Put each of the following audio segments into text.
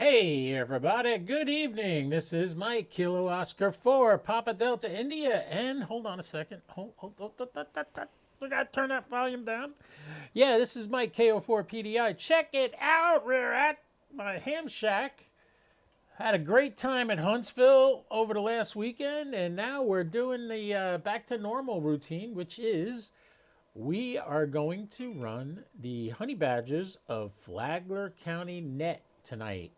Hey everybody, good evening. This is Mike, Kilo Oscar 4, Papa Delta India. And hold on a second. We gotta turn that volume down. Yeah, this is Mike, KO4 PDI. Check it out. We're at my ham shack. Had a great time at Huntsville over the last weekend, and now we're doing the back to normal routine, which is we are going to run the honey badgers of Flagler County net tonight.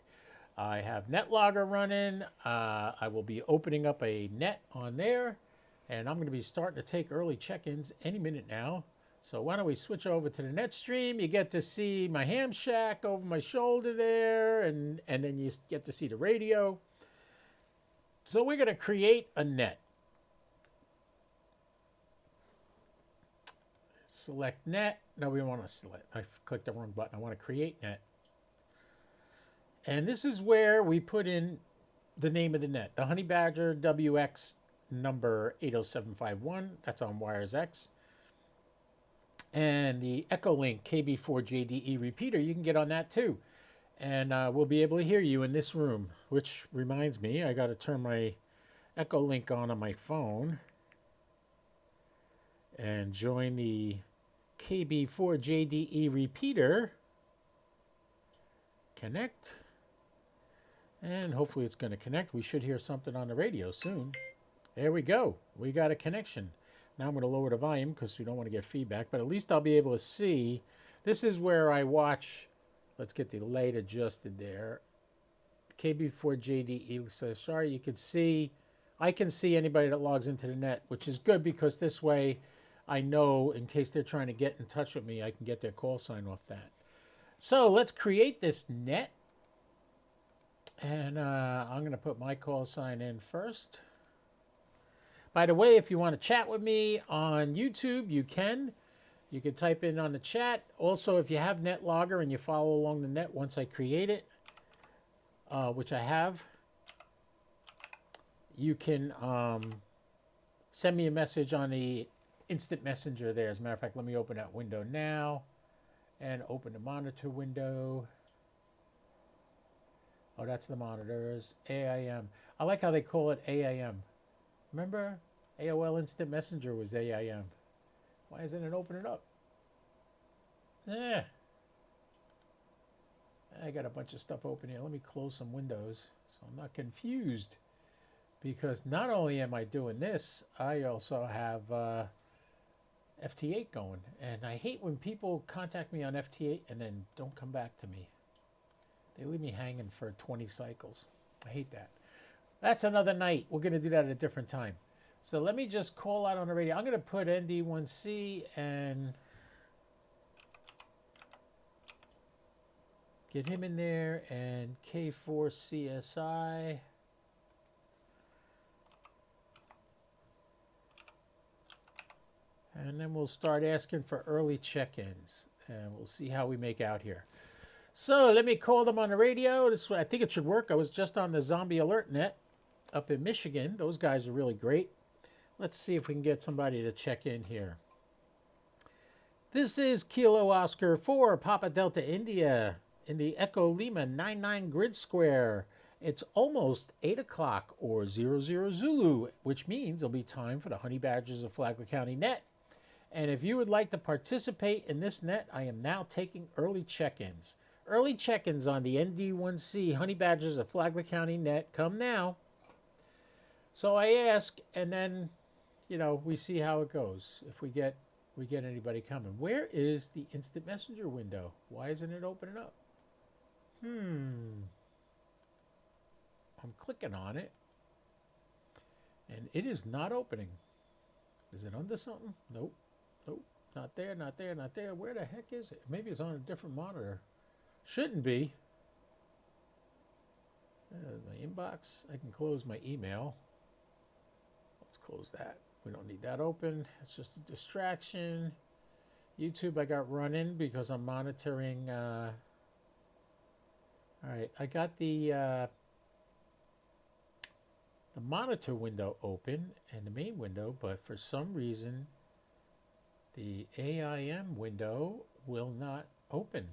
I have NetLogger running. I will be opening up a net on there, and I'm going to be starting to take early check-ins any minute now. So why don't we switch over to the net stream? You get to see my ham shack over my shoulder there, and then you get to see the radio. So we're going to create a net. Select net. No, we want to select. I clicked the wrong button. I want to create net. And this is where we put in the name of the net. The Honey Badger WX number 80751. That's on WiresX. And the Echolink KB4JDE repeater, you can get on that too. And we'll be able to hear you in this room, which reminds me, I got to turn my Echolink on my phone and join the KB4JDE repeater. Connect. And hopefully it's going to connect. We should hear something on the radio soon. There we go. We got a connection. Now I'm going to lower the volume because we don't want to get feedback, but at least I'll be able to see. This is where I watch. Let's get the light adjusted there. KB4JDE says, sorry, you can see. I can see anybody that logs into the net, which is good because this way I know in case they're trying to get in touch with me, I can get their call sign off that. So let's create this net. And I'm going to put my call sign in first. By the way, if you want to chat with me on YouTube, you can. You can type in on the chat. Also, if you have NetLogger and you follow along the net once I create it, which I have, you can send me a message on the instant messenger there. As a matter of fact, let me open that window now and open the monitor window. Oh, that's the monitors. AIM. I like how they call it AIM. Remember? AOL Instant Messenger was AIM. Why isn't it opening up? Eh. I got a bunch of stuff open here. Let me close some windows so I'm not confused. Because not only am I doing this, I also have FT8 going. And I hate when people contact me on FT8 and then don't come back to me. They leave me hanging for 20 cycles. I hate that. That's another night. We're going to do that at a different time. So let me just call out on the radio. I'm going to put ND1C and get him in there and K4CSI. And then we'll start asking for early check-ins. And we'll see how we make out here. So let me call them on the radio. I think it should work. I was just on the Zombie Alert Net up in Michigan. Those guys are really great. Let's see if we can get somebody to check in here. This is Kilo Oscar 4, Papa Delta India in the Echo Lima 99 grid square. It's almost 8 o'clock or 00 Zulu, which means it'll be time for the Honey Badgers of Flagler County net. And if you would like to participate in this net, I am now taking early check-ins. Early check-ins on the ND1C Honey Badgers of Flagler County net come now. So I ask, and then, you know, we see how it goes. If we get anybody coming. Where is the instant messenger window? Why isn't it opening up? I'm clicking on it, and it is not opening. Is it under something? Nope. Nope. Not there, not there, not there. Where the heck is it? Maybe it's on a different monitor. Shouldn't be. My inbox. I can close my email. Let's close that. We don't need that open. It's just a distraction. YouTube I got running because I'm monitoring. All right, I got the monitor window open and the main window, but for some reason the AIM window will not open.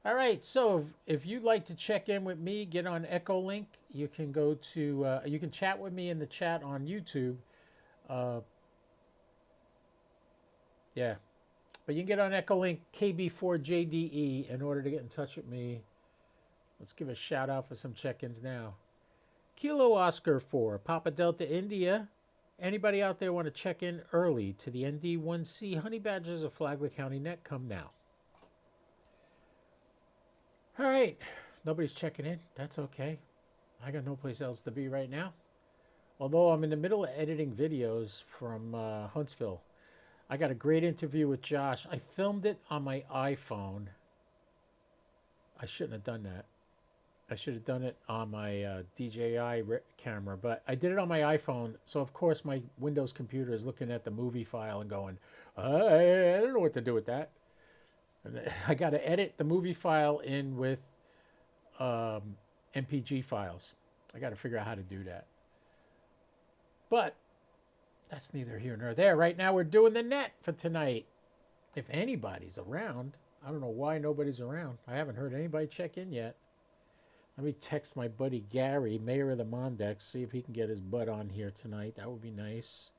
All right, so if you'd like to check in with me, get on Echolink. You can go to, you can chat with me in the chat on YouTube. Uh, yeah, but you can get on Echolink KB4JDE in order to get in touch with me. Let's give a shout out for some check-ins now. Kilo Oscar 4, Papa Delta India. Anybody out there want to check in early to the ND1C Honey Badgers of Flagler County Net? Come now. All right, nobody's checking in. That's okay. I got no place else to be right now. Although I'm in the middle of editing videos from Huntsville. I got a great interview with Josh. I filmed it on my iPhone. I shouldn't have done that. I should have done it on my DJI camera, but I did it on my iPhone. So, of course, my Windows computer is looking at the movie file and going, I don't know what to do with that. And I got to edit the movie file in with MPG files. I got to figure out how to do that. But that's neither here nor there. Right now, we're doing the net for tonight. If anybody's around, I don't know why nobody's around. I haven't heard anybody check in yet. Let me text my buddy Gary, mayor of the Mondex, see if he can get his butt on here tonight. That would be nice.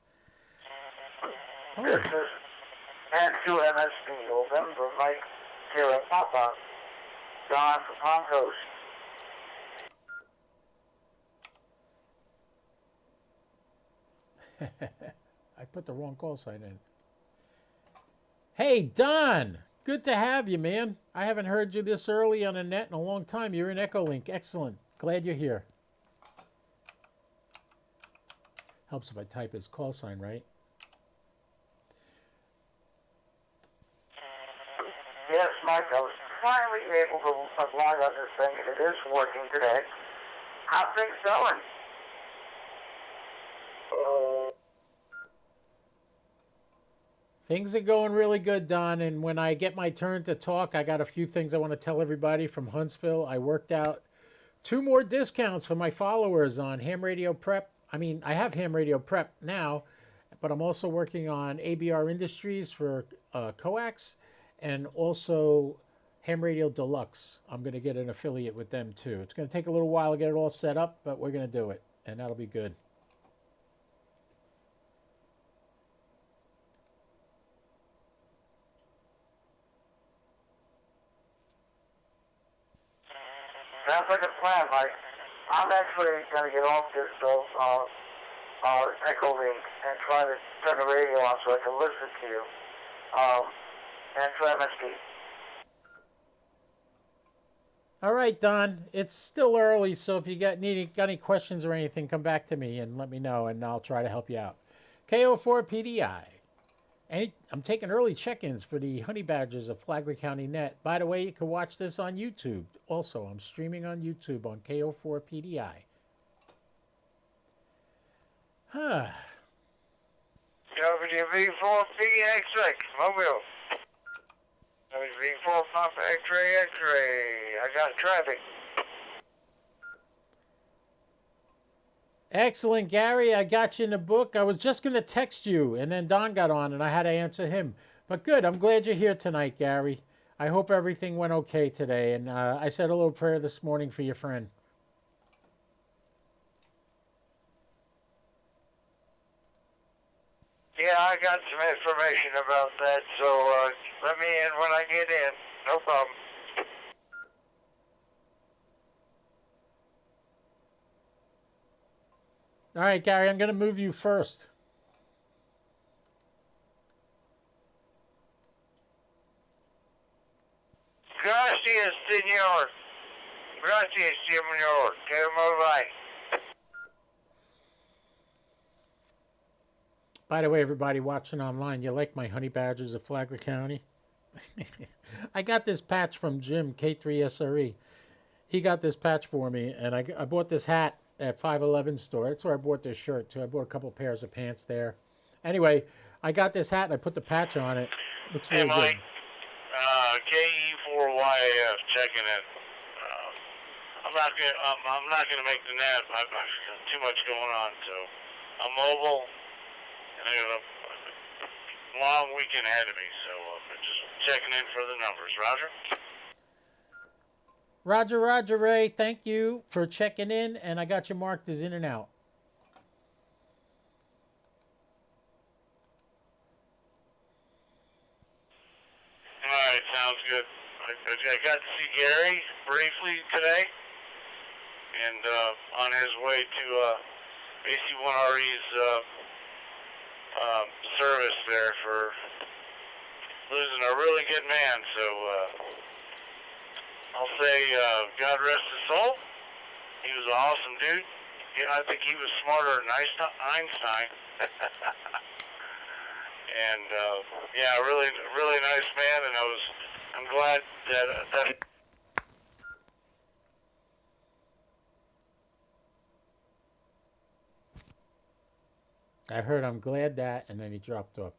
Oh. This is Amature MSP, November, Mike, Sierra Papa, John from Palm Coast. I put the wrong call sign in. Hey, Don! Good to have you, man. I haven't heard you this early on the net in a long time. You're in Echolink. Excellent. Glad you're here. Helps if I type his call sign right. Yes, Mike, I was finally able to log on this thing, and it is working today. How things going? Things are going really good, Don, and when I get my turn to talk, I got a few things I want to tell everybody from Huntsville. I worked out 2 more discounts for my followers on Ham Radio Prep. I mean, I have Ham Radio Prep now, but I'm also working on ABR Industries for coax and also Ham Radio Deluxe. I'm going to get an affiliate with them too. It's going to take a little while to get it all set up, but we're going to do it, and that'll be good. Sounds like a plan, Mike. I'm actually going to get off this Echolink and try to turn the radio on so I can listen to you. And try MSP. All right, Don. It's still early, so if you got any questions or anything, come back to me and let me know, and I'll try to help you out. KO4 PDI. I'm taking early check-ins for the Honey Badgers of Flagler County Net. By the way, you can watch this on YouTube. Also, I'm streaming on YouTube on KO4 PDI. Huh. WV4 PX6, mobile. WV4 Papa X-ray, X-ray. I got traffic. Excellent, Gary. I got you in the book. I was just going to text you, and then Don got on, and I had to answer him. But good. I'm glad you're here tonight, Gary. I hope everything went okay today. And I said a little prayer this morning for your friend. Yeah, I got some information about that, so let me in when I get in. No problem. All right, Gary, I'm going to move you first. Gracias, señor. Gracias, señor. Que muy bien. By the way, everybody watching online, you like my Honey Badgers of Flagler County? I got this patch from Jim, K3SRE. He got this patch for me, and I bought this hat at 511 store. That's where I bought this shirt, too. I bought a couple pairs of pants there. Anyway, I got this hat, and I put the patch on it. Looks really Mike. good. KE4YF checking in. I'm not gonna make the net. I've got too much going on, so I'm mobile, and I got a long weekend ahead of me. So just checking in for the numbers. Roger. Roger, Roger, Ray. Thank you for checking in, and I got you marked as in and out. All right, sounds good. I got to see Gary briefly today, and on his way to AC1RE's service there for losing a really good man. So I'll say God rest his soul. He was an awesome dude. I think he was smarter than Einstein. And yeah, really, really nice man. And I'm glad that I heard I'm glad that, and then he dropped off.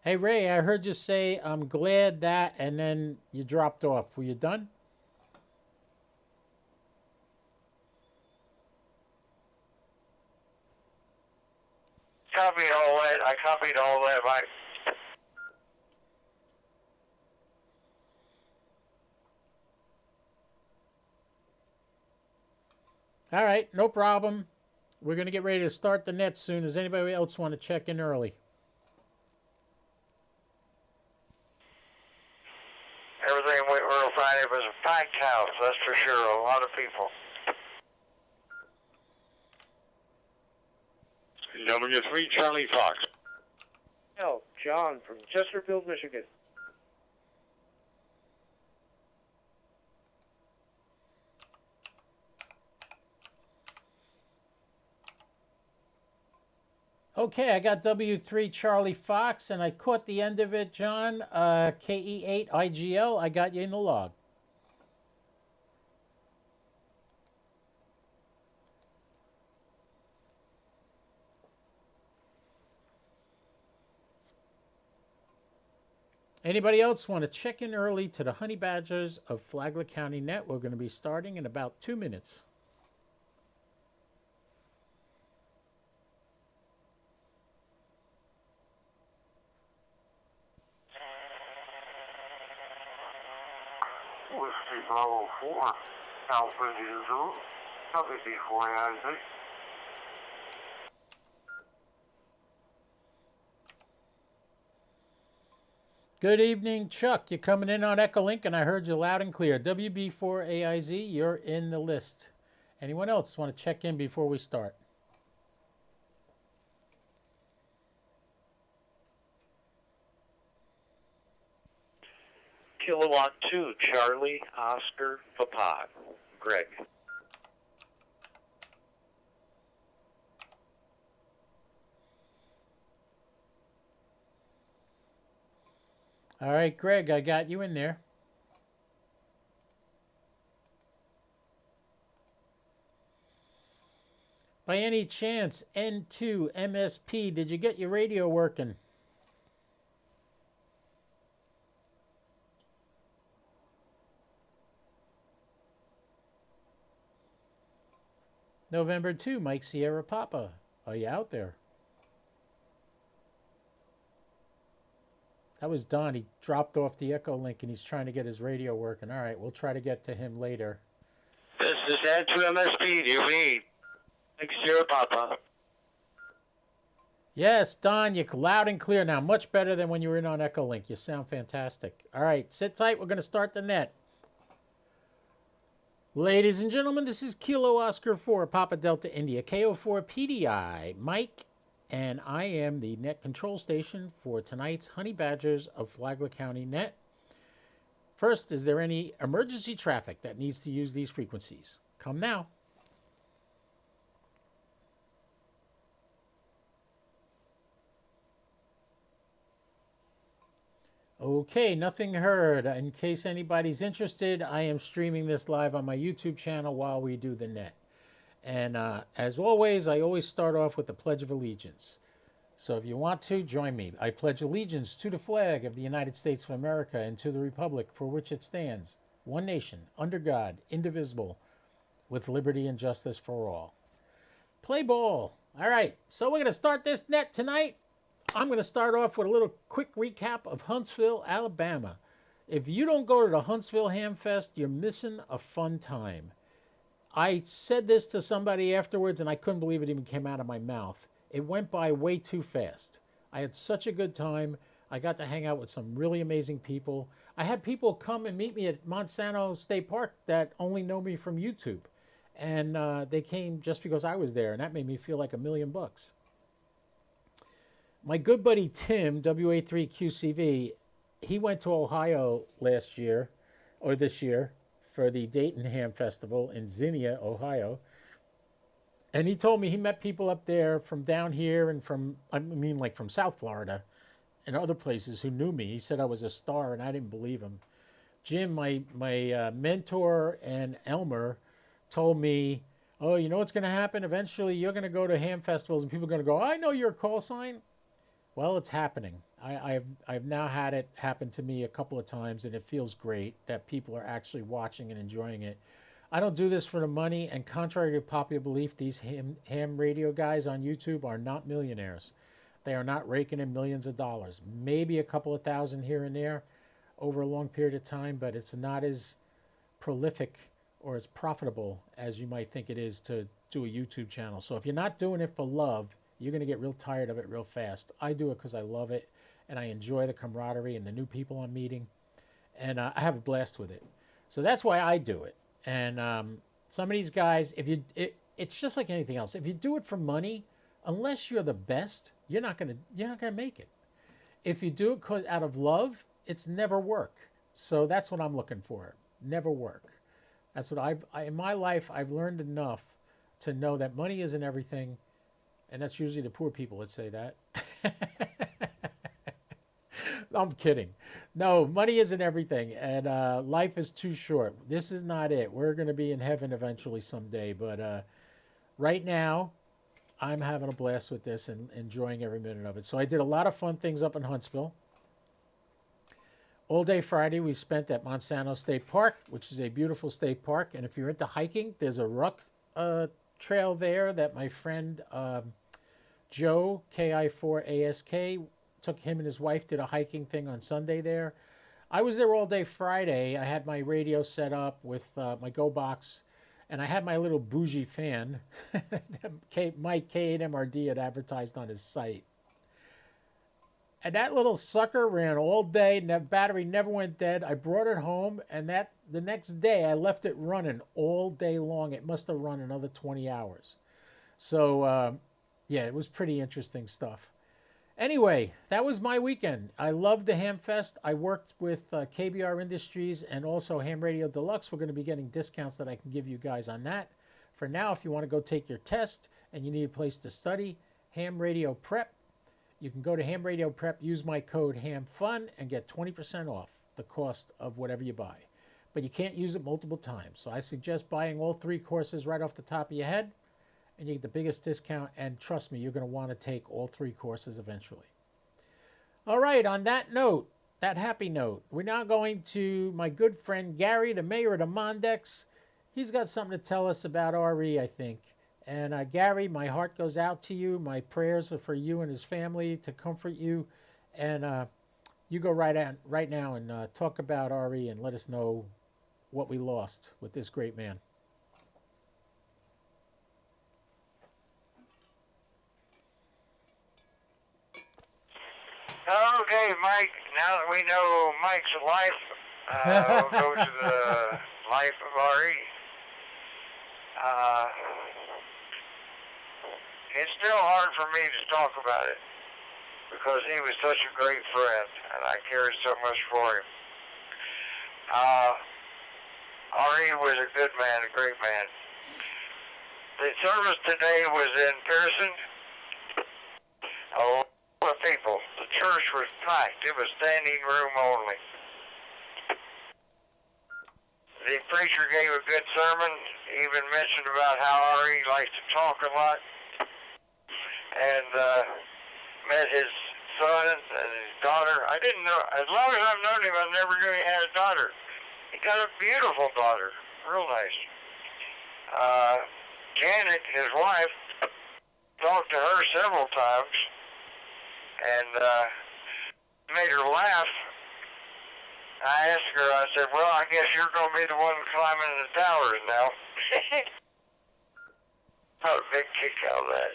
Hey, Ray, I heard you say I'm glad that, and then you dropped off. Were you done? Copied all that. I copied all that. All right, no problem. We're going to get ready to start the net soon. Does anybody else want to check in early? Everything went real fine. It was a packed house, that's for sure. A lot of people. W3 Charlie Fox. Hello, John from Chesterfield, Michigan. Okay, I got W3 Charlie Fox, and I caught the end of it, John. KE8IGL, I got you in the log. Anybody else want to check in early to the Honey Badgers of Flagler County Net? We're going to be starting in about 2 minutes. Whiskey Bravo 4, Alpha Zulu, WD4AIZ. Good evening, Chuck. You're coming in on Echolink, and I heard you loud and clear. WB4AIZ, you're in the list. Anyone else want to check in before we start? Kilowatt 2, Charlie, Oscar, Papad. Greg. All right, Greg, I got you in there. By any chance, N2 MSP, did you get your radio working? November 2, Mike Sierra Papa. Are you out there? That was Don. He dropped off the Echo link and he's trying to get his radio working. All right, we'll try to get to him later. This is N2 MSP. Do you read? Thanks, Sierra Papa. Yes, Don, you're loud and clear now. Much better than when you were in on Echo Link. You sound fantastic. All right, sit tight. We're going to start the net. Ladies and gentlemen, this is Kilo Oscar 4, Papa Delta India, KO4 PDI, Mike, and I am the net control station for tonight's Honey Badgers of Flagler County Net. First, is there any emergency traffic that needs to use these frequencies? Come now. Okay, nothing heard. In case anybody's interested, I am streaming this live on my YouTube channel while we do the net. And as always, I always start off with the Pledge of Allegiance. So if you want to, join me. I pledge allegiance to the flag of the United States of America and to the republic for which it stands, one nation, under God, indivisible, with liberty and justice for all. Play ball. All right, so we're going to start this net tonight. I'm going to start off with a little quick recap of Huntsville, Alabama. If you don't go to the Huntsville Ham Fest, you're missing a fun time. I said this to somebody afterwards, and I couldn't believe it even came out of my mouth. It went by way too fast. I had such a good time. I got to hang out with some really amazing people. I had people come and meet me at Monsanto State Park that only know me from YouTube. And they came just because I was there, and that made me feel like $1,000,000. My good buddy Tim, WA3QCV, he went to Ohio last year, or this year, for the Dayton Ham Festival in Zinnia, Ohio. And he told me he met people up there from down here and like from South Florida and other places who knew me. He said I was a star, and I didn't believe him. Jim, my mentor, and Elmer told me, oh, you know what's going to happen? Eventually, you're going to go to ham festivals, and people are going to go, I know your call sign. Well, it's happening. I've now had it happen to me a couple of times, and it feels great that people are actually watching and enjoying it. I don't do this for the money, and contrary to popular belief, these ham radio guys on YouTube are not millionaires. They are not raking in millions of dollars. Maybe a couple of thousand here and there over a long period of time, but it's not as prolific or as profitable as you might think it is to do a YouTube channel. So if you're not doing it for love, you're going to get real tired of it real fast. I do it because I love it, and I enjoy the camaraderie and the new people I'm meeting, and I have a blast with it. So that's why I do it. And some of these guys, it's just like anything else. If you do it for money, unless you're the best, you're not gonna make it. If you do it out of love, it's never work. So that's what I'm looking for. Never work. That's what in my life, I've learned enough to know that money isn't everything. And that's usually the poor people that say that. I'm kidding. No, money isn't everything. And life is too short. This is not it. We're going to be in heaven eventually someday. But right now, I'm having a blast with this and enjoying every minute of it. So I did a lot of fun things up in Huntsville. All day Friday, we spent at Monsanto State Park, which is a beautiful state park. And if you're into hiking, there's a ruck trail there that my friend Joe, KI4ASK, took him and his wife, did a hiking thing on Sunday there. I was there all day Friday. I had my radio set up with my Go Box, and I had my little bougie fan that Mike K8MRD had advertised on his site. And that little sucker ran all day, and that battery never went dead. I brought it home, and the next day I left it running all day long. It must have run another 20 hours. So, yeah, it was pretty interesting stuff. Anyway, that was my weekend. I loved the Ham Fest. I worked with KBR Industries and also Ham Radio Deluxe. We're going to be getting discounts that I can give you guys on that. For now, if you want to go take your test and you need a place to study, Ham Radio Prep, you can go to Ham Radio Prep, use my code HAMFUN, and get 20% off the cost of whatever you buy. But you can't use it multiple times. So I suggest buying all 3 courses right off the top of your head, and you get the biggest discount. And trust me, you're going to want to take all 3 courses eventually. All right, on that note, that happy note, we're now going to my good friend Gary, the mayor of the Mondex. He's got something to tell us about RE, I think. And Gary, my heart goes out to you. My prayers are for you and his family to comfort you. And you go right now and talk about RE and let us know what we lost with this great man. Okay, Mike, now that we know Mike's life, we'll go to the life of RE. It's still hard for me to talk about it because he was such a great friend and I cared so much for him. RE was a good man, a great man. The service today was in Pearson. A lot of people. The church was packed. It was standing room only. The preacher gave a good sermon, even mentioned about how RE likes to talk a lot. And met his son and his daughter. I didn't know, as long as I've known him, I never knew he had a daughter. He got a beautiful daughter, real nice. Janet, his wife, talked to her several times, and made her laugh I asked her, I said, well, I guess you're going to be the one climbing the towers now. Got a big kick out of that.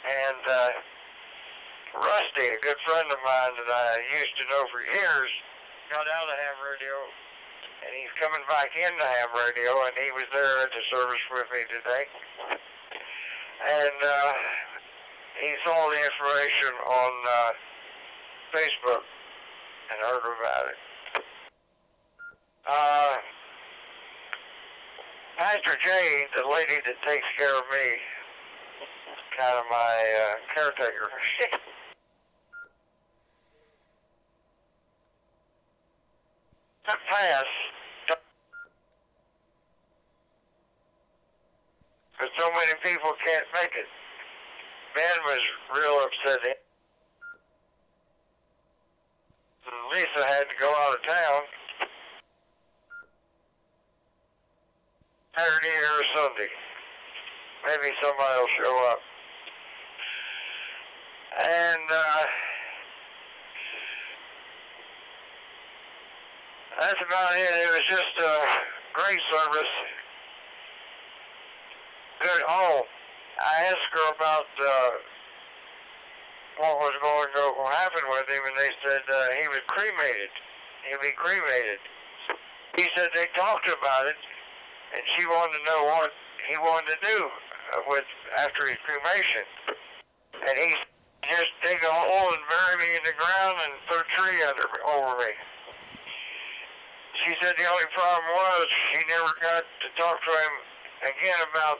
And Rusty, a good friend of mine that I used to know for years, got out of ham radio, and he's coming back into ham radio, and he was there at the service with me today. And he saw the information on Facebook and heard about it. Pastor Jane, the lady that takes care of me, kind of my caretaker. That pass, because so many people can't make it. Ben was real upset. Lisa had to go out of town Saturday or Sunday. Maybe somebody will show up. And that's about it. It was just a great service. Good. Oh, I asked her about what was going to happen with him, and they said he was cremated. He'd be cremated. He said they talked about it, and she wanted to know what he wanted to do after his cremation. And he just dig a hole and bury me in the ground and put a tree over me. She said the only problem was she never got to talk to him again about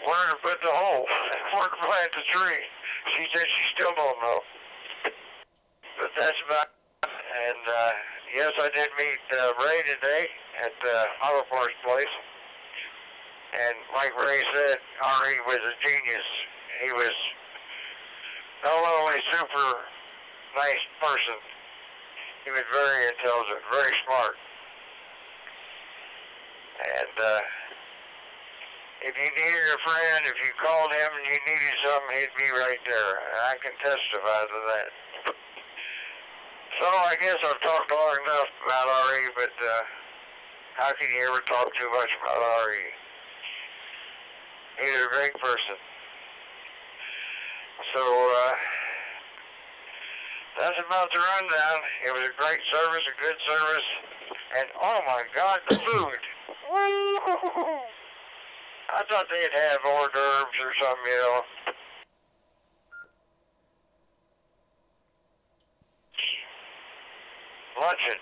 where to put the hole, where to plant the tree. She said she still don't know. But that's about it. And yes, I did meet Ray today at Auto Parts place. And like Ray said, Ari was a genius. He was not only super nice person, he was very intelligent, very smart. And if you needed a friend, if you called him and you needed something, he'd be right there. And I can testify to that. So I guess I've talked long enough about Ari, but how can you ever talk too much about Ari? He's a great person. So that's about the rundown. It was a great service, a good service, and oh my God, the food! I thought they'd have hors d'oeuvres or something, you know. Luncheon.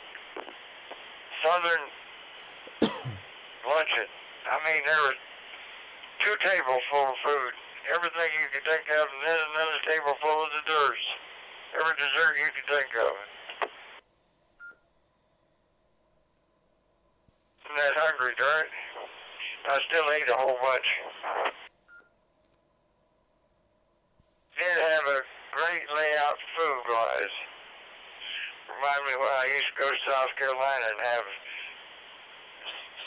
Southern luncheon. I mean, there were 2 tables full of food. Everything you could think of, and then another table full of desserts. Every dessert you could think of. I'm that hungry, darn it. I still ate a whole bunch. Did have a great layout food-wise. Remind me when I used to go to South Carolina and have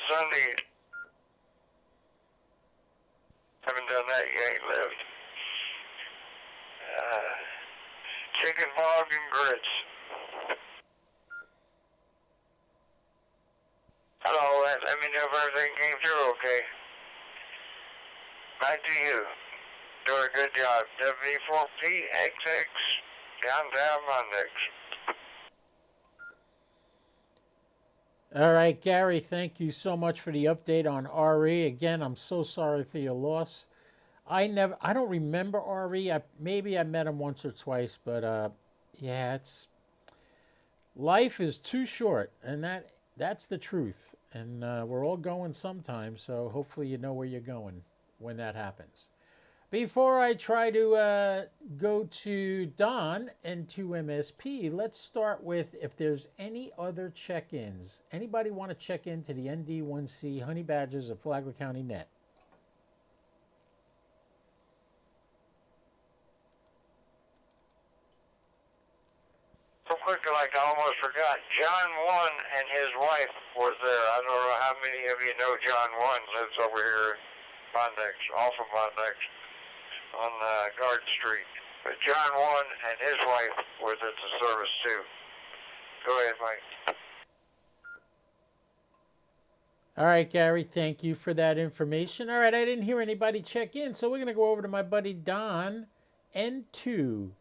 Sunday. Haven't done that yet, lived. Chicken bog and grits. Hello, let me know if everything came through okay. Back to you. Doing a good job. W4PXX, downtown Mondex. All right, Gary, thank you so much for the update on RE. Again, I'm so sorry for your loss. I don't remember RE. Maybe I met him once or twice, but yeah, life is too short, and that's the truth. And we're all going sometime, so hopefully you know where you're going when that happens. Before I try to go to Don and to MSP, let's start with if there's any other check-ins. Anybody want to check into the ND1C Honey Badgers of Flagler County Net? So quickly, like I almost forgot, John 1 and his wife was there. I don't know how many of you know John 1 lives over here in Mondex, off of Mondex, on Garden Street. But John 1 and his wife was at the service too. Go ahead, Mike. All right, Gary, thank you for that information. All right, I didn't hear anybody check in, so we're going to go over to my buddy Don, N2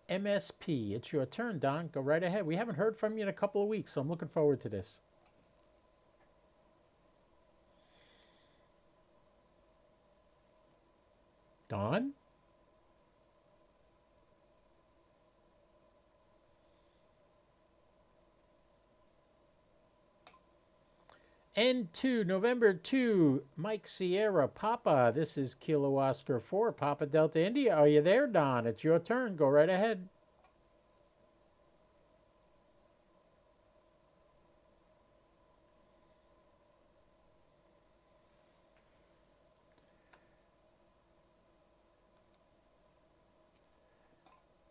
MSP. It's your turn, Don. Go right ahead. We haven't heard from you in a couple of weeks, so I'm looking forward to this. Don? N2, November 2, Mike Sierra, Papa. This is Kilo Oscar 4, Papa Delta India. Are you there, Don? It's your turn. Go right ahead.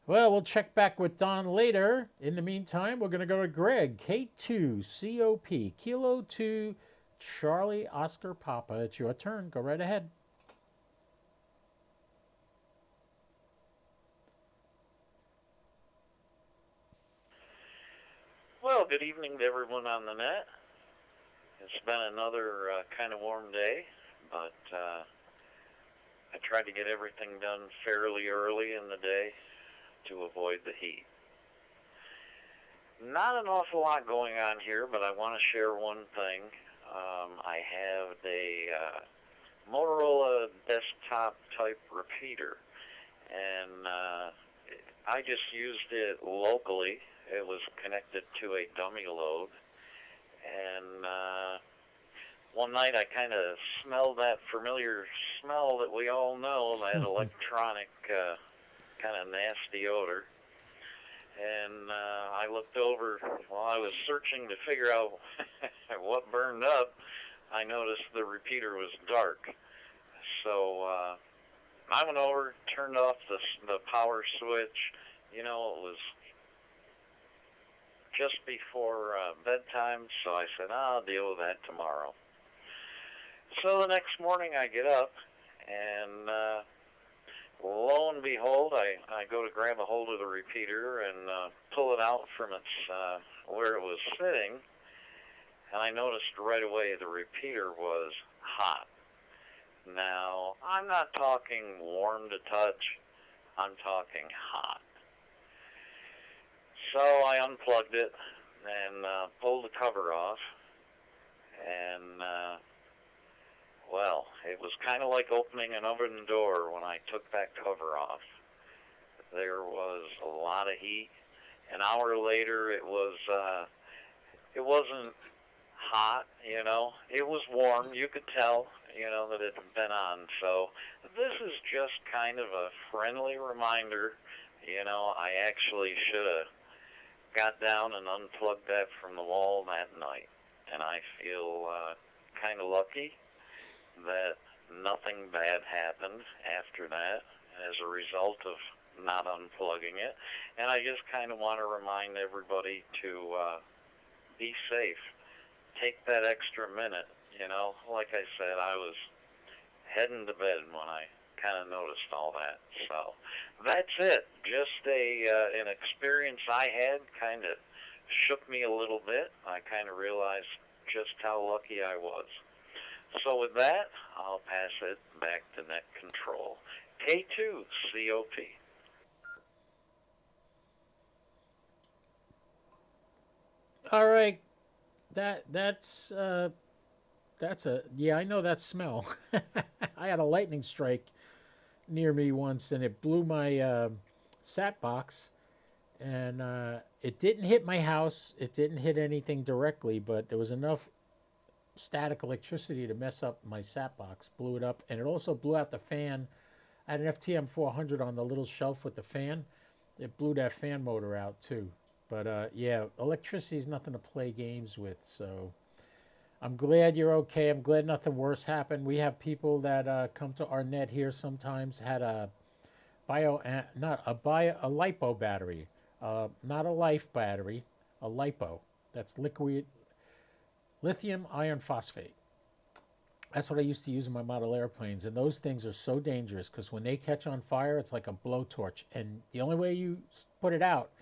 Well, we'll check back with Don later. In the meantime, we're going to go to Greg, K2COP, Kilo 2, Charlie Oscar Papa. It's your turn. Go right ahead. Well, good evening to everyone on the net. It's been another kind of warm day, but I tried to get everything done fairly early in the day to avoid the heat. Not an awful lot going on here, but I want to share one thing. I have a Motorola desktop type repeater, and I just used it locally. It was connected to a dummy load, and one night I kind of smelled that familiar smell that we all know, that electronic kind of nasty odor. And I looked over while I was searching to figure out what burned up. I noticed the repeater was dark. So I went over, turned off the power switch. You know, it was just before bedtime, so I said, I'll deal with that tomorrow. So the next morning I get up, and lo and behold, I go to grab a hold of the repeater and pull it out from its where it was sitting, and I noticed right away the repeater was hot. Now, I'm not talking warm to touch, I'm talking hot. So I unplugged it and pulled the cover off, and well, it was kind of like opening an oven door when I took that cover off. There was a lot of heat. An hour later, it wasn't hot, you know. It was warm. You could tell, you know, that it had been on. So this is just kind of a friendly reminder. You know, I actually should have got down and unplugged that from the wall that night. And I feel kind of lucky that nothing bad happened after that as a result of not unplugging it. And I just kind of want to remind everybody to be safe. Take that extra minute, you know. Like I said, I was heading to bed when I kind of noticed all that. So that's it. Just an experience I had kind of shook me a little bit. I kind of realized just how lucky I was. So with that, I'll pass it back to net control. K2COP. All right. That's yeah, I know that smell. I had a lightning strike near me once, and it blew my sat box, and it didn't hit my house. It didn't hit anything directly, but there was enough static electricity to mess up my sat box. Blew it up, and it also blew out the fan. I had an FTM 400 on the little shelf with the fan. It blew that fan motor out too. But yeah, electricity is nothing to play games with. So I'm glad you're okay. I'm glad nothing worse happened. We have people that come to our net here sometimes had a a lipo battery, not a life battery, a lipo. That's liquid lithium iron phosphate. That's what I used to use in my model airplanes, and those things are so dangerous because when they catch on fire, it's like a blowtorch, and the only way you put it out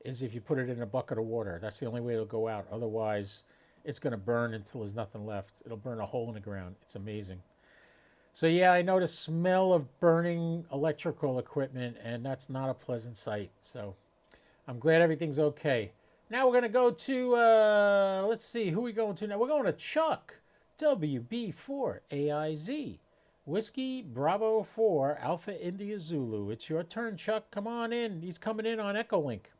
is if you put it in a bucket of water. That's the only way it'll go out. Otherwise, it's going to burn until there's nothing left. It'll burn a hole in the ground. It's amazing. So yeah, I know the smell of burning electrical equipment, and that's not a pleasant sight. So I'm glad everything's okay. Now we're going to go to, let's see, who are we going to now? We're going to Chuck, WB4AIZ, Whiskey Bravo 4, Alpha India Zulu. It's your turn, Chuck. Come on in. He's coming in on Echolink.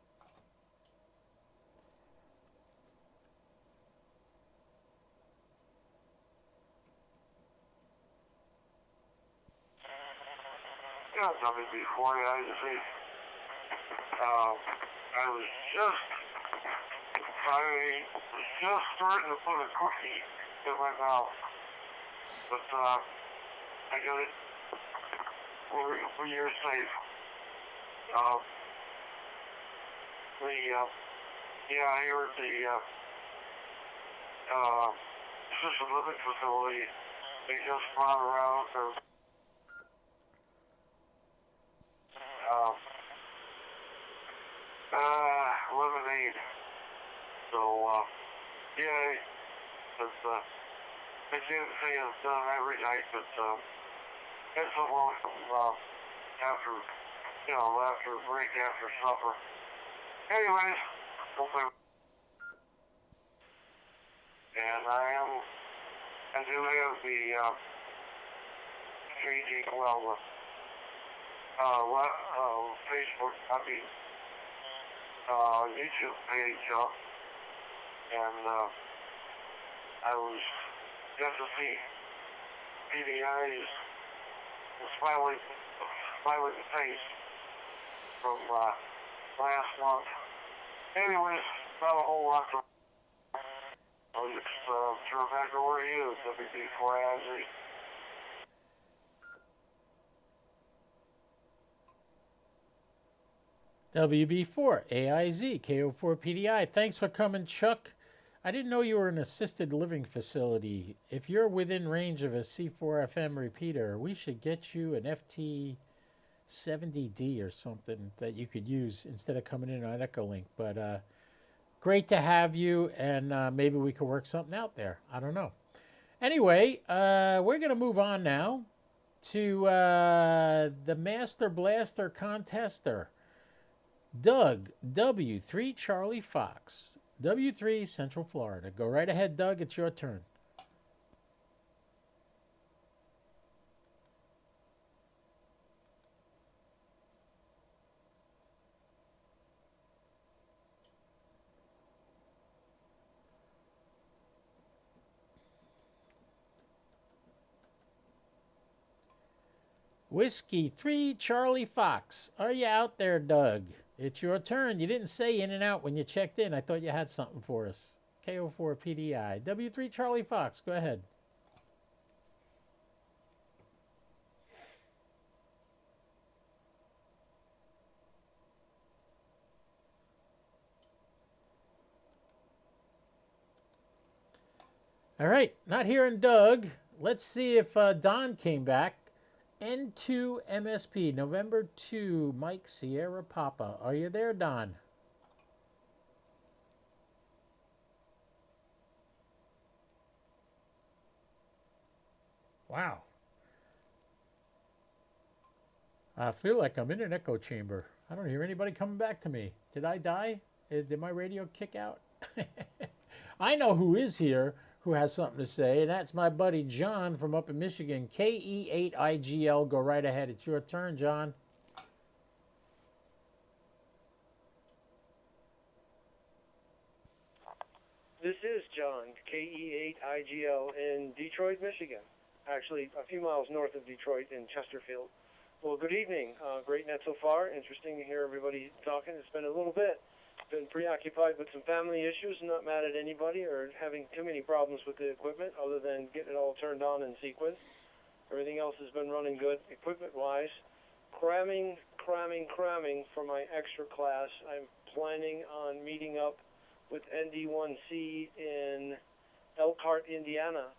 Yeah, WB4, yeah, you see. I was just starting to put a cookie in my mouth, but I got it for your safe. Yeah, here at the assisted living facility, they just brought around their lemonade. So, yeah, they didn't say it's done every night, but, it's a long, after, after a break after supper. Anyways, hopefully, and I do have the, changing, Facebook, YouTube page up, and I was got to see PDI's smiling face from last month. Anyways, not a whole lot to I'll just turn back over to you, WB4AIZ. WB4AIZ, KO4PDI. Thanks for coming, Chuck. I didn't know you were an assisted living facility. If you're within range of a C4FM repeater, we should get you an FT70D or something that you could use instead of coming in on Echolink. But great to have you, and maybe we could work something out there. I don't know. Anyway, we're going to move on now to the Master Blaster Contester. Doug, W3 Charlie Fox, W3 Central Florida. Go right ahead, Doug. It's your turn. Whiskey 3 Charlie Fox. Are you out there, Doug? It's your turn. You didn't say in and out when you checked in. I thought you had something for us. KO4 PDI. W3 Charlie Fox. Go ahead. All right. Not hearing Doug. Let's see if Don came back. N2 MSP, November 2, Mike Sierra Papa. Are you there, Don? Wow. I feel like I'm in an echo chamber. I don't hear anybody coming back to me. Did I die? Did my radio kick out? I know who is here, who has something to say, and that's my buddy John from up in Michigan, KE8IGL. Go right ahead. It's your turn, John. This is John, KE8IGL in Detroit, Michigan. Actually, a few miles north of Detroit in Chesterfield. Well, good evening. Great net so far. Interesting to hear everybody talking. It's been a little bit. Been preoccupied with some family issues, not mad at anybody or having too many problems with the equipment other than getting it all turned on in sequence. Everything else has been running good equipment-wise. Cramming for my extra class. I'm planning on meeting up with ND1C in Elkhart, Indiana,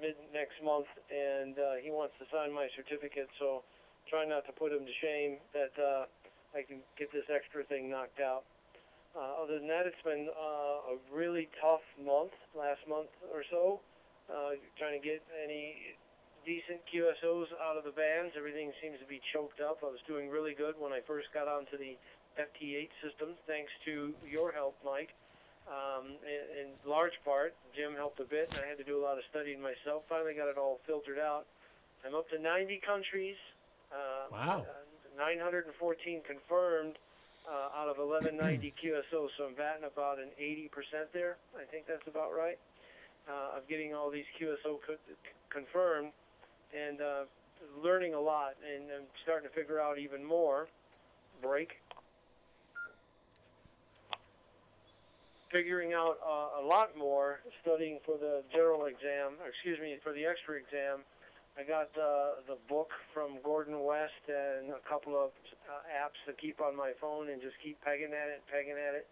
mid next month, and he wants to sign my certificate, so try not to put him to shame that I can get this extra thing knocked out. Other than that, it's been a really tough month, last month or so, trying to get any decent QSOs out of the bands. Everything seems to be choked up. I was doing really good when I first got onto the FT8 system, thanks to your help, Mike. In large part, Jim helped a bit, and I had to do a lot of studying myself. Finally got it all filtered out. I'm up to 90 countries. Wow. 914 confirmed out of 1190 QSOs, so I'm batting about an 80% there. I think that's about right. Of getting all these QSO confirmed and learning a lot, and I'm starting to figure out even more. Figuring out a lot more, studying for the general exam, for the extra exam. I got the book from Gordon West and a couple of apps to keep on my phone and just keep pegging at it.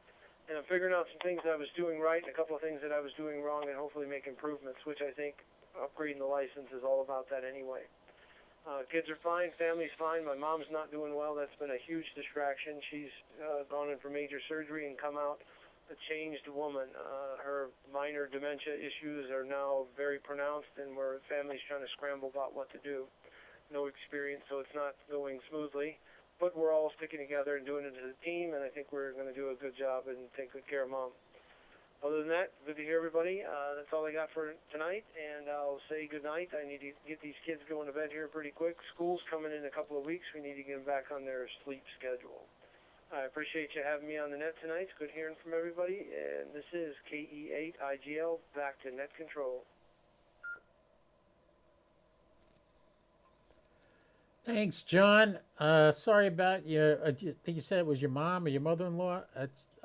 And I'm figuring out some things I was doing right and a couple of things that I was doing wrong, and hopefully make improvements, which I think upgrading the license is all about that anyway. Kids are fine, family's fine. My mom's not doing well. That's been a huge distraction. She's gone in for major surgery and come out a changed woman. Her minor dementia issues are now very pronounced, and our family's trying to scramble about what to do. No experience, so it's not going smoothly. But we're all sticking together and doing it as a team, and I think we're going to do a good job and take good care of Mom. Other than that, good to hear everybody. That's all I got for tonight, and I'll say good night. I need to get these kids going to bed here pretty quick. School's coming in a couple of weeks. We need to get them back on their sleep schedule. I appreciate you having me on the net tonight. It's good hearing from everybody, and this is KE8IGL, back to net control. Thanks, John. Sorry about you. I think you said it was your mom or your mother-in-law.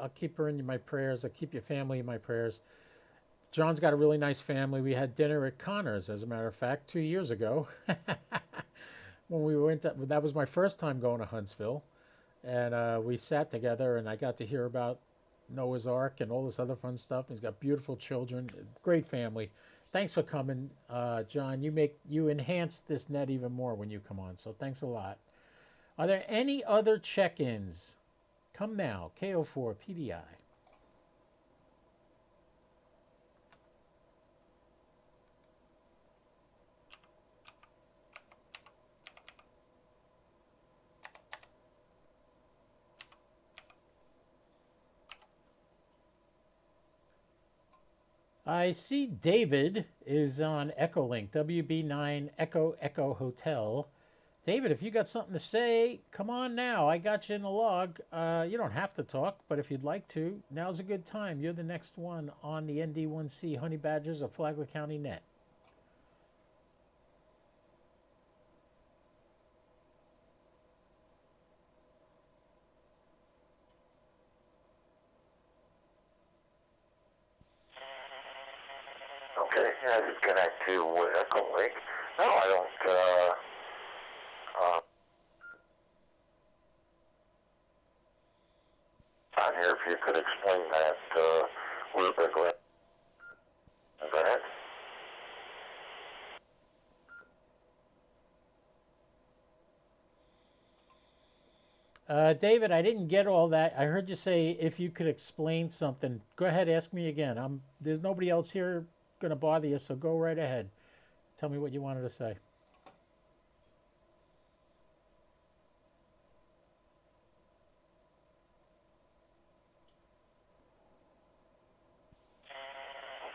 I'll keep her in my prayers. I'll keep your family in my prayers. John's got a really nice family. We had dinner at Connor's, as a matter of fact, 2 years ago. When we went to, that was my first time going to Huntsville. And we sat together, and I got to hear about Noah's Ark and all this other fun stuff. He's got beautiful children, great family. Thanks for coming, John. You enhance this net even more when you come on, so thanks a lot. Are there any other check-ins? Come now, KO4 PDI. I see David is on Echolink, WB9 Echo Echo Hotel. David, if you got something to say, come on now. I got you in the log. You don't have to talk, but if you'd like to, now's a good time. You're the next one on the ND1C Honey Badgers of Flagler County Net. Okay, I disconnect to Echo Lake. No, I don't, on here, if you could explain that, a little bit. Go ahead. David, I didn't get all that. I heard you say if you could explain something. Go ahead, ask me again. There's nobody else here going to bother you, so go right ahead. Tell me what you wanted to say.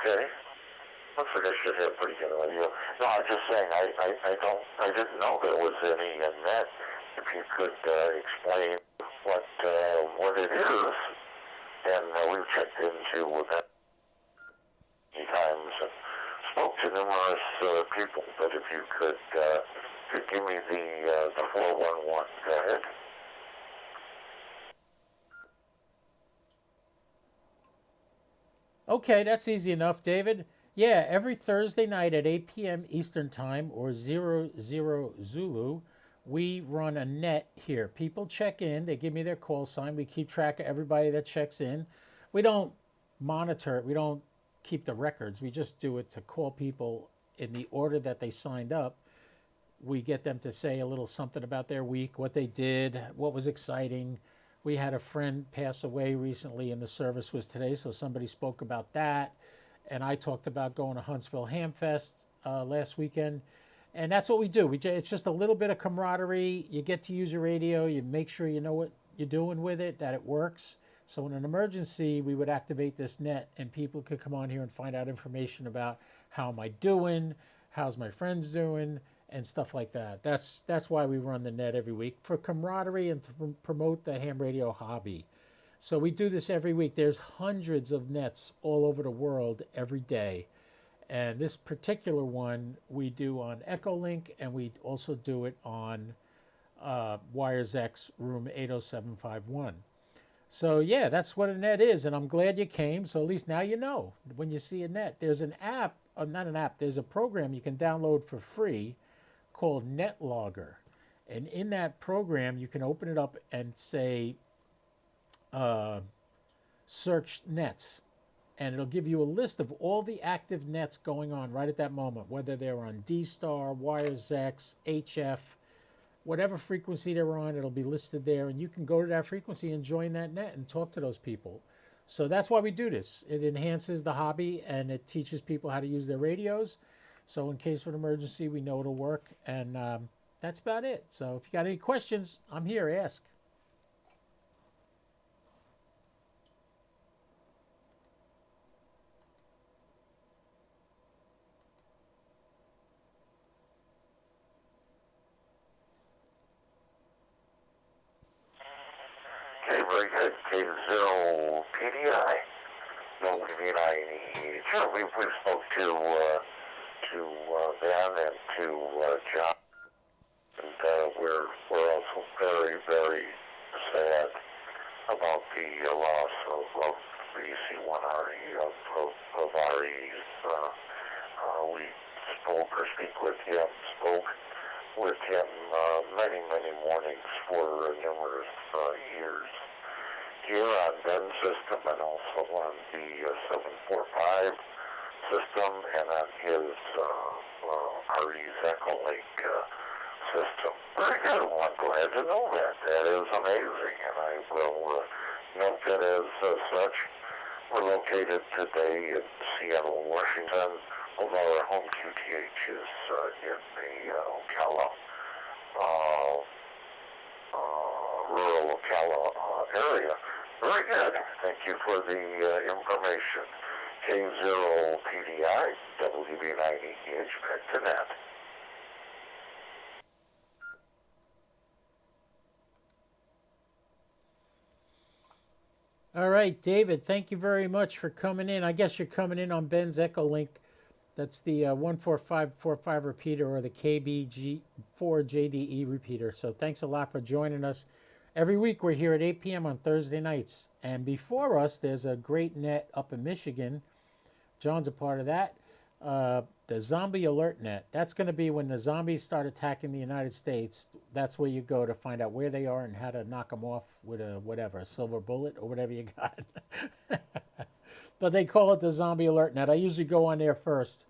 Okay. Looks like I should have pretty good audio. No, I'm just saying, I didn't know there was any in that. If you could explain what it is, and we've checked into that many times and spoke to numerous people, but if you could give me the 411, go ahead. Okay, that's easy enough, David. Yeah, every Thursday night at 8 p.m. Eastern Time, or 00 Zulu, we run a net here. People check in. They give me their call sign. We keep track of everybody that checks in. We don't monitor it. We don't keep the records. We just do it to call people in the order that they signed up. We get them to say a little something about their week, what they did, what was exciting. We had a friend pass away recently, and the service was today, so somebody spoke about that. And I talked about going to Huntsville Hamfest last weekend. And that's what we do. It's just a little bit of camaraderie. You get to use your radio. You make sure you know what you're doing with it, that it works. So in an emergency, we would activate this net, and people could come on here and find out information about how am I doing, how's my friends doing, and stuff like that. That's why we run the net every week, for camaraderie and to promote the ham radio hobby. So we do this every week. There's hundreds of nets all over the world every day. And this particular one we do on Echolink, and we also do it on Wires X room 80751. So yeah, that's what a net is, and I'm glad you came. So at least now you know when you see a net. There's an app, not an app, there's a program you can download for free called NetLogger. And in that program, you can open it up and say, search nets. And it'll give you a list of all the active nets going on right at that moment, whether they're on D-Star, Wires X, HF, whatever frequency they're on, it'll be listed there. And you can go to that frequency and join that net and talk to those people. So that's why we do this. It enhances the hobby, and it teaches people how to use their radios. So in case of an emergency, we know it'll work. And that's about it. So if you got any questions, I'm here. Ask. Okay, very good. K0 PDI. No, sure, we spoke to Ben and to John, and we're also very, very sad about the loss of BC1RE, of REs. We spoke with him many, many mornings for numerous years here on Ben's system, and also on the 745 system, and on his RE's Echolink system. Very good. Well, I'm glad to know that. That is amazing, and I will note that as such. We're located today in Seattle, Washington, although our home QTH is in the Ocala, rural Ocala area. Very good. Thank you for the information. K0 PDI, WB90EH, back to that. All right, David, thank you very much for coming in. I guess you're coming in on Ben's Echolink. That's the 14545 repeater, or the KBG4JDE repeater. So thanks a lot for joining us. Every week we're here at 8 p.m. on Thursday nights. And before us, there's a great net up in Michigan. John's a part of that. The Zombie Alert Net. That's going to be when the zombies start attacking the United States. That's where you go to find out where they are and how to knock them off with a silver bullet or whatever you got. But they call it the Zombie Alert Net. I usually go on there first.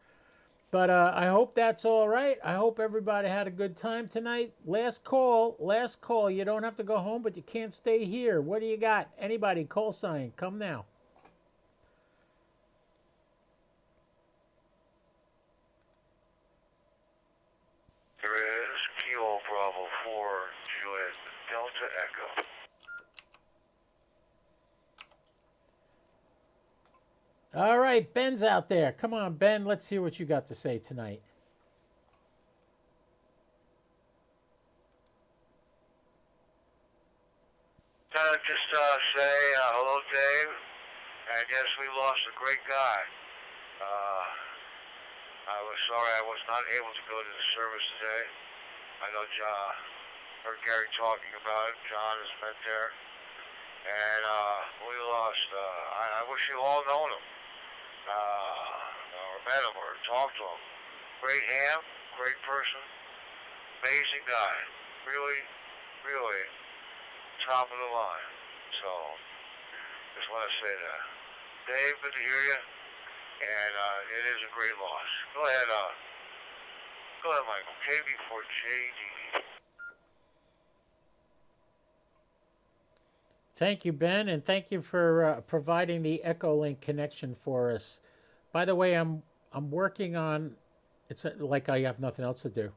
But I hope that's all right. I hope everybody had a good time tonight. Last call. You don't have to go home, but you can't stay here. What do you got? Anybody, call sign. Come now. There is Kilo Bravo 4, Juliet Delta Echo. All right, Ben's out there. Come on, Ben. Let's hear what you got to say tonight. Just say hello, Dave. And yes, we lost a great guy. I was sorry I was not able to go to the service today. I know John heard Gary talking about it. John has been there. And we lost. I wish you all known him. Or met him or talked to him. Great ham, great person, amazing guy. Really, really top of the line. So, just want to say that. Dave, good to hear you. and it is a great loss. Go ahead, Michael. KB4JD. Thank you, Ben, and thank you for providing the Echolink connection for us. By the way, I'm working on. It's like I have nothing else to do.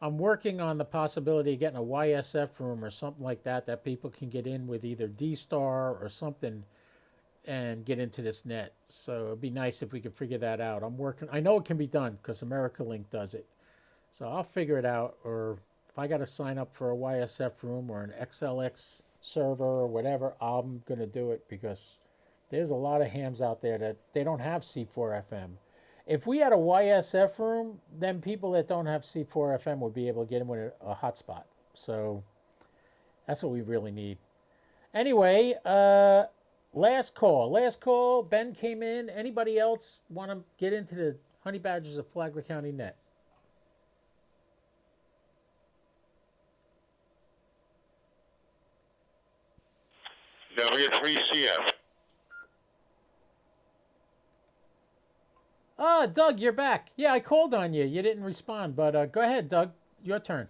I'm working on the possibility of getting a YSF room or something like that that people can get in with either D-Star or something and get into this net. So it'd be nice if we could figure that out. I'm working. I know it can be done because AmericaLink does it. So I'll figure it out. Or if I got to sign up for a YSF room or an XLX server or whatever, I'm going to do it because there's a lot of hams out there that they don't have C4 FM. If we had a YSF room, then people that don't have C4 FM would be able to get in with a hotspot. So that's what we really need. Anyway, last call. Ben came in. Anybody else want to get into the honey badgers of Flagler County net? W3CF. Ah, Doug, you're back. Yeah, I called on you. You didn't respond, but go ahead, Doug. Your turn.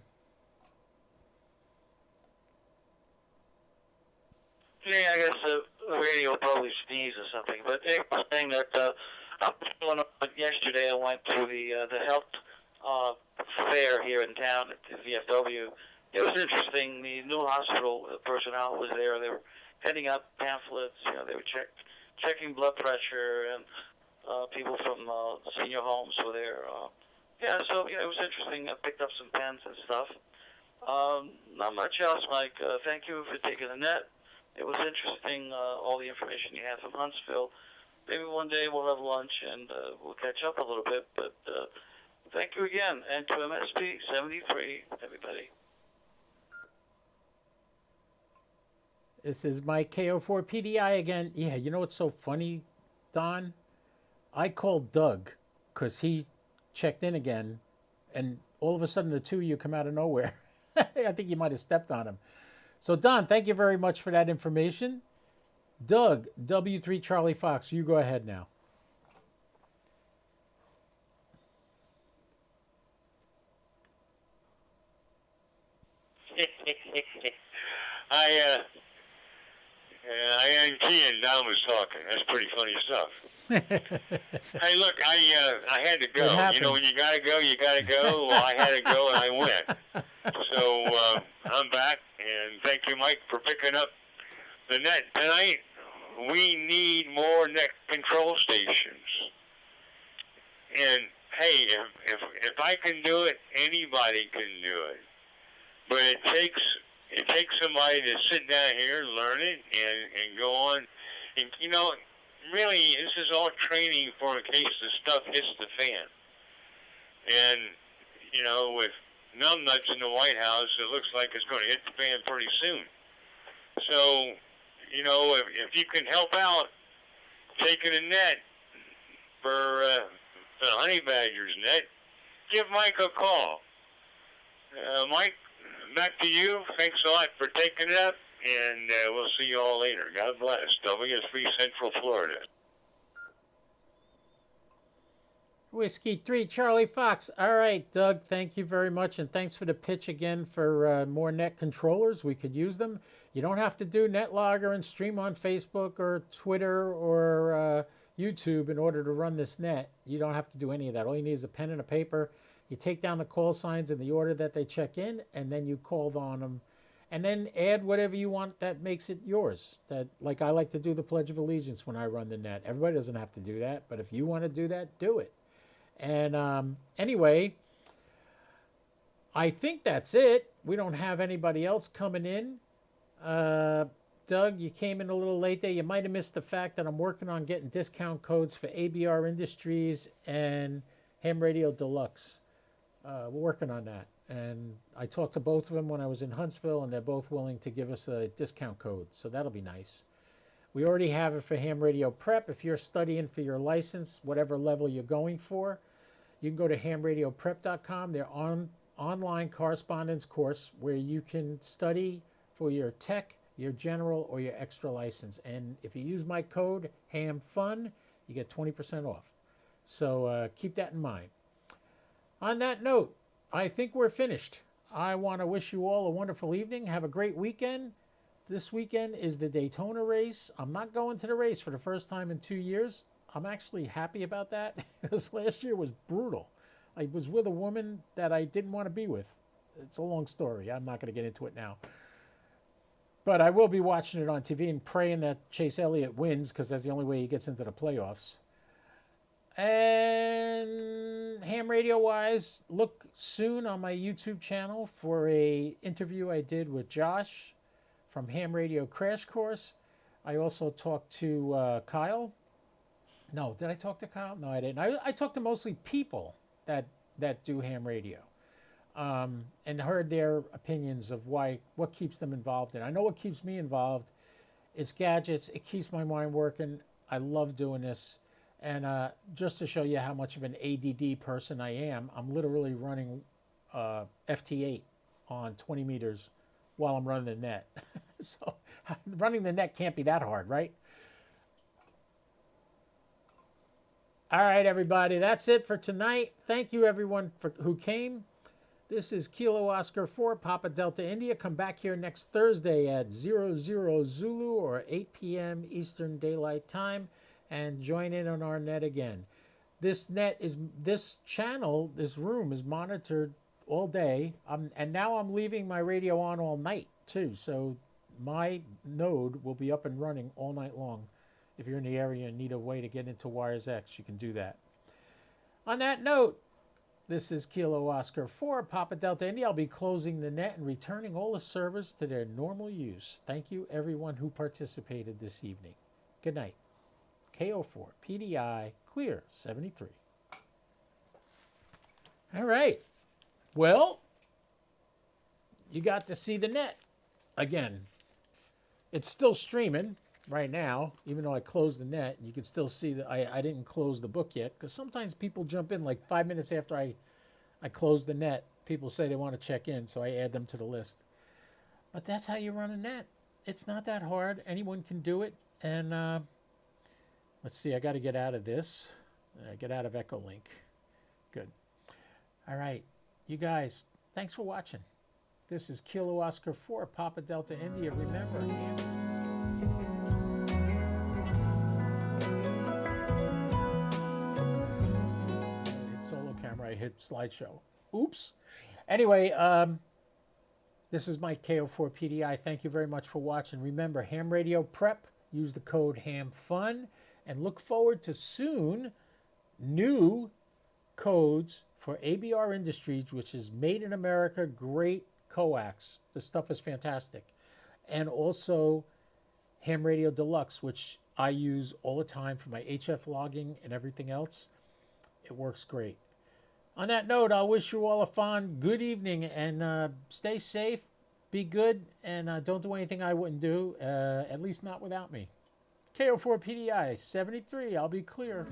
Yeah, I guess the radio probably sneezed or something. But they were saying that yesterday I went to the health fair here in town at the VFW. It was interesting. The new hospital personnel was there. They were handing out pamphlets. They were checking blood pressure, and people from senior homes were there. So it was interesting. I picked up some pens and stuff. Not much else, Mike. Thank you for taking the net. It was interesting, all the information you had from Huntsville. Maybe one day we'll have lunch and we'll catch up a little bit. But thank you again. And to MSP 73, everybody. This is my KO4PDI again. Yeah, you know what's so funny, Don? I called Doug because he checked in again, and all of a sudden the two of you come out of nowhere. I think you might have stepped on him. So, Don, thank you very much for that information. Doug, W3 Charlie Fox, you go ahead now. I and Don was talking. That's pretty funny stuff. Hey, look, I had to go. When you gotta go, you gotta go. Well, I had to go, and I went. So I'm back, and thank you, Mike, for picking up the net tonight. We need more net control stations. And hey, if I can do it, anybody can do it. But it takes somebody to sit down here, learn it, and go on. And really, this is all training for in case the stuff hits the fan. And with numbnuts in the White House, it looks like it's going to hit the fan pretty soon. So, if you can help out taking a net for the honey badgers net, give Mike a call. Mike, back to you. Thanks a lot for taking it up, and we'll see you all later. God bless. W3 Central Florida. Whiskey 3 Charlie Fox. All right, Doug, thank you very much, and thanks for the pitch again for more net controllers. We could use them. You don't have to do NetLogger and stream on Facebook or Twitter or YouTube in order to run this net. You don't have to do any of that. All you need is a pen and a paper. You take down the call signs in the order that they check in, and then you call on them. And then add whatever you want that makes it yours. Like I like to do the Pledge of Allegiance when I run the net. Everybody doesn't have to do that, but if you want to do that, do it. And anyway, I think that's it. We don't have anybody else coming in. Doug, you came in a little late there. You might have missed the fact that I'm working on getting discount codes for ABR Industries and Ham Radio Deluxe. We're working on that. And I talked to both of them when I was in Huntsville, and they're both willing to give us a discount code. So that'll be nice. We already have it for Ham Radio Prep. If you're studying for your license, whatever level you're going for, you can go to hamradioprep.com. They're online correspondence course where you can study for your tech, your general, or your extra license. And if you use my code, HAMFUN, you get 20% off. So keep that in mind. On that note, I think we're finished. I want to wish you all a wonderful evening. Have a great weekend. This weekend is the Daytona race. I'm not going to the race for the first time in 2 years. I'm actually happy about that because last year was brutal. I was with a woman that I didn't want to be with. It's a long story. I'm not going to get into it now. But I will be watching it on TV and praying that Chase Elliott wins because that's the only way he gets into the playoffs. And ham radio wise, look soon on my YouTube channel for a interview I did with Josh from Ham Radio Crash Course. I also talked to Kyle. No, did I talk to Kyle? No, I didn't. I talked to mostly people that do ham radio. And heard their opinions of what keeps them involved. And I know what keeps me involved is gadgets. It keeps my mind working. I love doing this. And just to show you how much of an ADD person I am, I'm literally running FT8 on 20 meters while I'm running the net. So running the net can't be that hard, right? All right, everybody. That's it for tonight. Thank you, everyone, who came. This is Kilo Oscar 4, Papa Delta India. Come back here next Thursday at 00 Zulu or 8 p.m. Eastern Daylight Time and join in on our net again. This channel, this room is monitored all day. And now I'm leaving my radio on all night too. So my node will be up and running all night long. If you're in the area and need a way to get into Wires X, you can do that. On that note, this is Kilo Oscar 4, Papa Delta India. I'll be closing the net and returning all the servers to their normal use. Thank you, everyone who participated this evening. Good night. KO4, PDI, clear, 73. All right. Well, you got to see the net again. It's still streaming right now, even though I closed the net. You can still see that I didn't close the book yet, because sometimes people jump in like 5 minutes after I close the net. People say they want to check in, so I add them to the list. But that's how you run a net. It's not that hard. Anyone can do it. And let's see, I got to get out of this. Get out of Echolink. Good. All right. You guys, thanks for watching. This is Kilo Oscar 4, Papa Delta India. Remember, I hit slideshow. Oops. Anyway, this is my KO4 PDI. Thank you very much for watching. Remember, Ham Radio Prep. Use the code HAMFUN. And look forward to soon new codes for ABR Industries, which is made in America. Great coax. The stuff is fantastic. And also Ham Radio Deluxe, which I use all the time for my HF logging and everything else. It works great. On that note, I'll wish you all a fond good evening and stay safe, be good, and don't do anything I wouldn't do, at least not without me. KO4 PDI 73, I'll be clear.